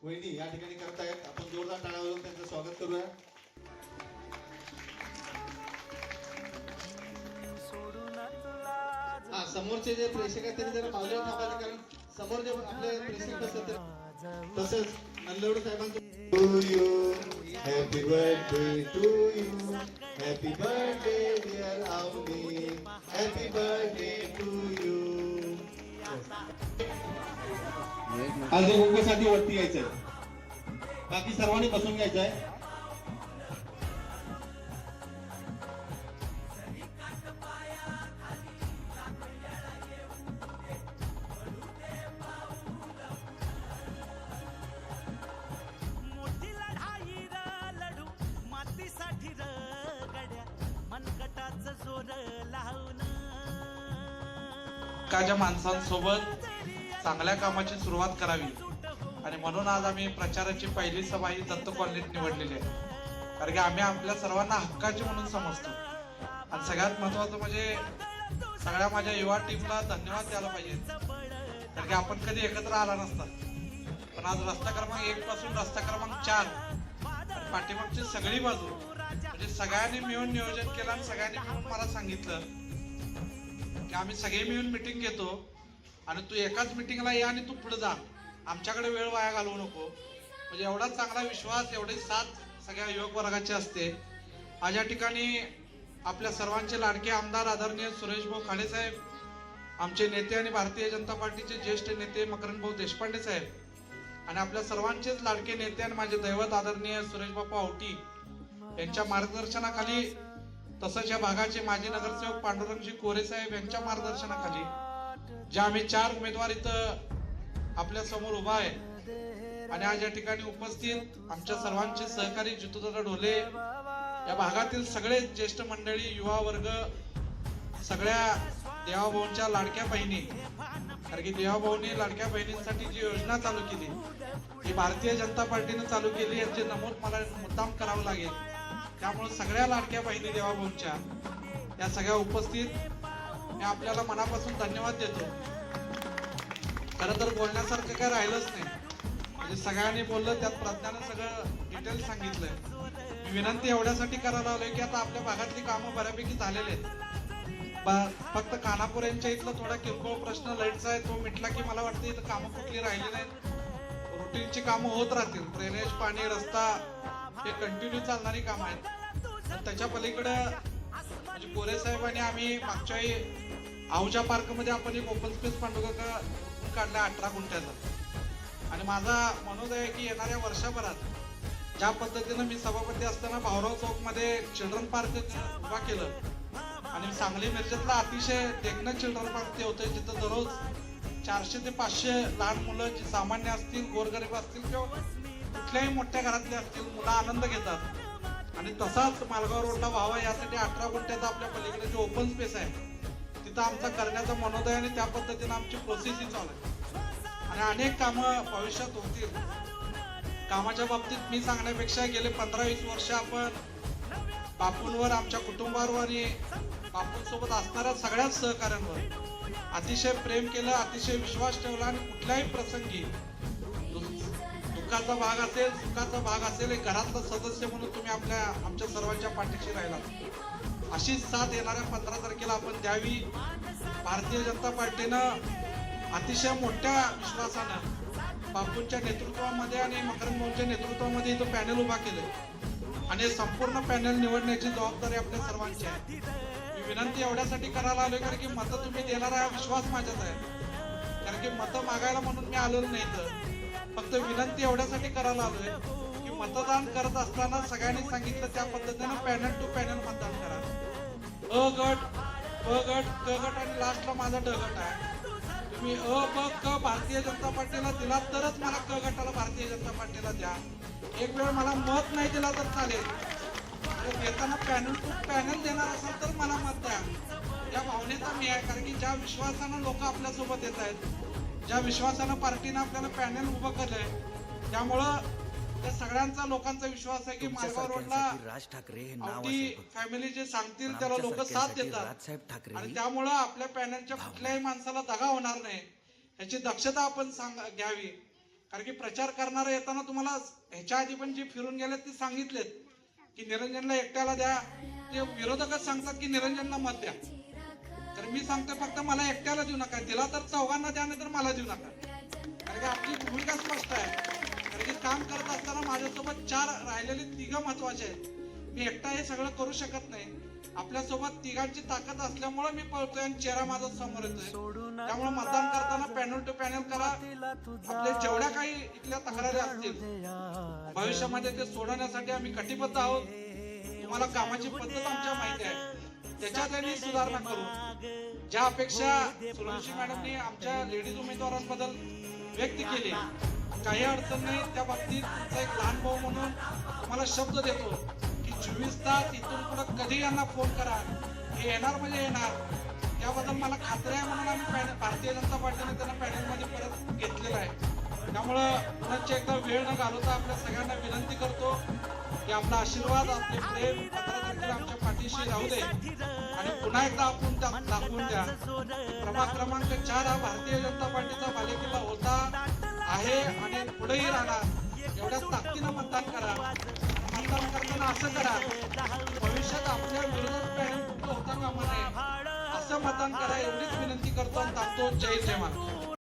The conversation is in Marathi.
वहिनी या ठिकाणी करत आहेत. आपण जोरदार टाळ्या वाजवून त्यांचं स्वागत करूया. हा समोरचे जे प्रेक्षक आहेत त्यांनी जरा बाजूला थांबायचं, कारण समोर जे आपले प्रेक्षक असतात तसंच नल्लवडे साहेबांचं to you happy birthday to you happy birthday dear Avani happy birthday to you. आज उंगसाठी वरती यायचंय, बाकी सर्वांनी बसून घ्यायचंय. काच्या माणसांसोबत चांगल्या कामाची सुरुवात करावी आणि म्हणून आज आम्ही प्रचाराची पहिली सभा ही दत्त कॉलनीत निवडलेली आहे. कारण की आम्ही आपल्या सर्वांना हक्काची म्हणून समजतो आणि सगळ्यात महत्वाचं म्हणजे सगळ्या माझ्या युवा टीमला धन्यवाद द्यायला पाहिजे. कारण की आपण कधी एकत्र आला नसता, पण आज रस्ता क्रमांक 1 पासून रस्ता क्रमांक 4 आणि पाठीमागची सगळी बाजू म्हणजे सगळ्यांनी मिळून नियोजन केलं आणि सगळ्यांनी मिळून मला सांगितलं की आम्ही सगळे मिळून मिटिंग घेतो आणि तू एकाच मिटिंगला ये आणि तू पुढे जा, आमच्याकडे वेळ वाया घालवू नको. म्हणजे एवढा चांगला विश्वास, एवढी साथ सगळ्या युवक वर्गाची असते. आज या ठिकाणी आपल्या सर्वांचे लाडके आमदार आदरणीय सुरेश भाऊ खाडे साहेब, आमचे नेते आणि भारतीय जनता पार्टीचे ज्येष्ठ नेते मकरंद भाऊ देशपांडे साहेब आणि आपल्या सर्वांचेच लाडके नेते आणि माझे दैवत आदरणीय सुरेश बापू आवटी यांच्या मार्गदर्शनाखाली, तसंच या भागाचे माजी नगरसेवक पांडुरंगजी कोरे साहेब यांच्या मार्गदर्शनाखाली जे आम्ही 4 उमेदवार इथं आपल्या समोर उभा आहे आणि आज या ठिकाणी उपस्थित आमच्या सर्वांचे सहकारी जितूदादा ढोले, या भागातील सगळे ज्येष्ठ मंडळी, युवा वर्ग, सगळ्या देवाभाऊंच्या लाडक्या बहिणी. कारण की देवाभाऊंनी लाडक्या बहिणींसाठी जी योजना चालू केली ही भारतीय जनता पार्टीने चालू केली, याचे नमूद मला मुद्दाम करावं लागेल. त्यामुळे सगळ्या लाडक्या बहिणी देवाभाऊंच्या या सगळ्या उपस्थित मी आपल्याला मनापासून धन्यवाद देतो. खरं तर बोलण्यासारखं काय राहिलंच नाही, म्हणजे सगळ्यांनी बोललं, त्यात प्रज्ञानं सगळं डिटेल सांगितलंय. मी विनंती एवढ्यासाठी करायला आलोय की आता आपल्या भागातली कामं बऱ्यापैकी झालेले आहेत. फक्त खानापूर यांच्या इथला थोडा किरकोळ प्रश्न लाईटचा आहे, तो मिटला की मला वाटतं इथं कामं कुठली राहिली नाहीत. रुटीनची कामं होत राहतील. ड्रेनेज, पाणी, रस्ता हे कंटिन्यू चालणारी कामं आहेत. त्याच्या पलीकडे म्हणजे कोरे साहेबांनी आम्ही मागच्या आहुजा पार्क मध्ये आपण एक ओपन स्पेस पांडुका काढला 18 गुंठ्याचा आणि माझा मनोदय आहे की येणाऱ्या वर्षभरात ज्या पद्धतीनं मी सभापती असताना भाऊराव चौक मध्ये चिल्ड्रन पार्क उभा केलं आणि सांगली मिरजेतला अतिशय देखणं चिल्ड्रन पार्क ते होते, जिथं दररोज 400 ते 500 लहान मुलं जी सामान्य असतील, गोरगरीब असतील किंवा कुठल्याही मोठ्या घरातले असतील, मुलं आनंद घेतात. आणि तसाच मालगाव रोडला व्हावा यासाठी 18 गुंठ्याचा आपल्या पलीकडे जे ओपन स्पेस आहे तिथं आमचा करण्याचा मनोदय आणि त्या पद्धतीने आमची प्रोसेस ही चालू आहे आणि अनेक कामं भविष्यात होतील. कामाच्या बाबतीत मी सांगण्यापेक्षा गेले 15-20 वर्ष आपण बापूंवर, आमच्या कुटुंबावर आणि बापूंसोबत असणाऱ्या सगळ्याच सहकाऱ्यांवर अतिशय प्रेम केलं, अतिशय विश्वास ठेवला आणि कुठल्याही प्रसंगी दुःखाचा भाग असेल, सुखाचा भाग असेल, एक घरातला सदस्य म्हणून तुम्ही आमच्या सर्वांच्या पाठीशी राहिला. अशीच साथ येणाऱ्या 15 तारखेला आपण द्यावी. भारतीय जनता पार्टीनं अतिशय मोठ्या विश्वासानं बापूंच्या नेतृत्वामध्ये आणि मकरंद भाऊंच्या नेतृत्वामध्ये इथं पॅनल उभा केलं आणि संपूर्ण पॅनल निवडण्याची जबाबदारी आपल्या सर्वांची आहे. मी विनंती एवढ्यासाठी करायला आलोय कारण की मतं तुम्ही देणारा हा विश्वास माझ्यात आहे. कारण की मतं मागायला म्हणून मी आलेलो नाही, तर फक्त विनंती एवढ्यासाठी करायला आलोय की मतदान करत असताना सगळ्यांनी सांगितलं त्या पद्धतीनं पॅनल टू पॅनल मतदान करा. अ गट, ब गट, क गट आणि लास्टला माझा ड गट आहे. तुम्ही अ, ब, क भारतीय जनता पार्टीला दिला तरच मला क गटाला भारतीय जनता पार्टीला द्या. एक वेळ मला मत नाही दिला तर चालेल, देताना पॅनल टू पॅनल देणार असेल तर मला मत द्या. या भावनेचा मी आहे. कारण की ज्या विश्वासानं लोक आपल्या सोबत येत आहेत, ज्या विश्वासानं पार्टीनं आपल्याला पॅनल उभं केलंय, त्यामुळं त्या सगळ्यांचा लोकांचा विश्वास आहे की मालगाव रोडला राज ठाकरे हे नाव आवटी फॅमिली जे सांगतील त्याला लोक साथ देतात राजसाहेब ठाकरे आणि त्यामुळं आपल्या पॅनलच्या कुठल्याही माणसाला दगा होणार नाही याची दक्षता आपण घ्यावी. कारण की प्रचार करणारे येताना तुम्हाला ह्याच्या आधी पण जे फिरून गेलेत ते सांगितलेत की निरंजनला एकट्याला द्या. ते विरोधकच सांगतात की निरंजनला मत द्या. तर मी सांगतो फक्त मला एकट्याला देऊ नका, दिला तर चौघांना द्या, नाही तर मला देऊ नका. कारण की आपली भूमिका स्पष्ट आहे. कारण की काम करत असताना माझ्यासोबत 4 राहिलेले 3 महत्वाचे आहेत. मी एकटा हे सगळं करू शकत नाही. आपल्यासोबत 3घांची ताकद असल्यामुळे मी पळतोय आणि चेहरा माझा समोर येतोय. त्यामुळे मतदान करताना पॅनल टू पॅनल करा. आपल्या जेवढ्या काही इथल्या तक्रारी असतील भविष्यामध्ये ते सोडवण्यासाठी आम्ही कटिबद्ध आहोत. तुम्हाला कामाची पद्धत आमच्या माहिती आहे, त्याच्यात त्यांनी सुधारणा करू. ज्या अपेक्षा सुरवंशी मॅडमनी आमच्या लेडीज उमेदवारांबद्दल व्यक्त केली, काही अडचण नाही त्या बाबतीत. तुमचा एक लहान भाऊ म्हणून तुम्हाला शब्द देतो की 24 तास इथून पुढे कधी यांना फोन करा, हे येणार म्हणजे येणार. त्याबद्दल मला खात्री आहे, म्हणून आम्ही भारतीय जनता पार्टीने त्यांना पॅनलमध्ये परत घेतलेलं आहे. त्यामुळं पुन्हा एकदा वेळ न घालवता आपल्या सगळ्यांना विनंती करतो की आपला आशीर्वाद, आपले प्रेम 15 तारखेला आमच्या पाठीशी राहू दे आणि पुन्हा एकदा आपण दाखवून द्या. प्रभाग क्रमांक 4 हा भारतीय जनता पार्टीचा बालेकिल्ला होता, आहे आणि पुढेही राहणार. एवढ्या ताकदीनं मतदान करा. मतदान करताना असं करा, भविष्यात आपल्या विरोधात पॅनल होता कामा नये असं मतदान करा. एवढीच विनंती करतो आणि थांबतो. जय जय महाराज.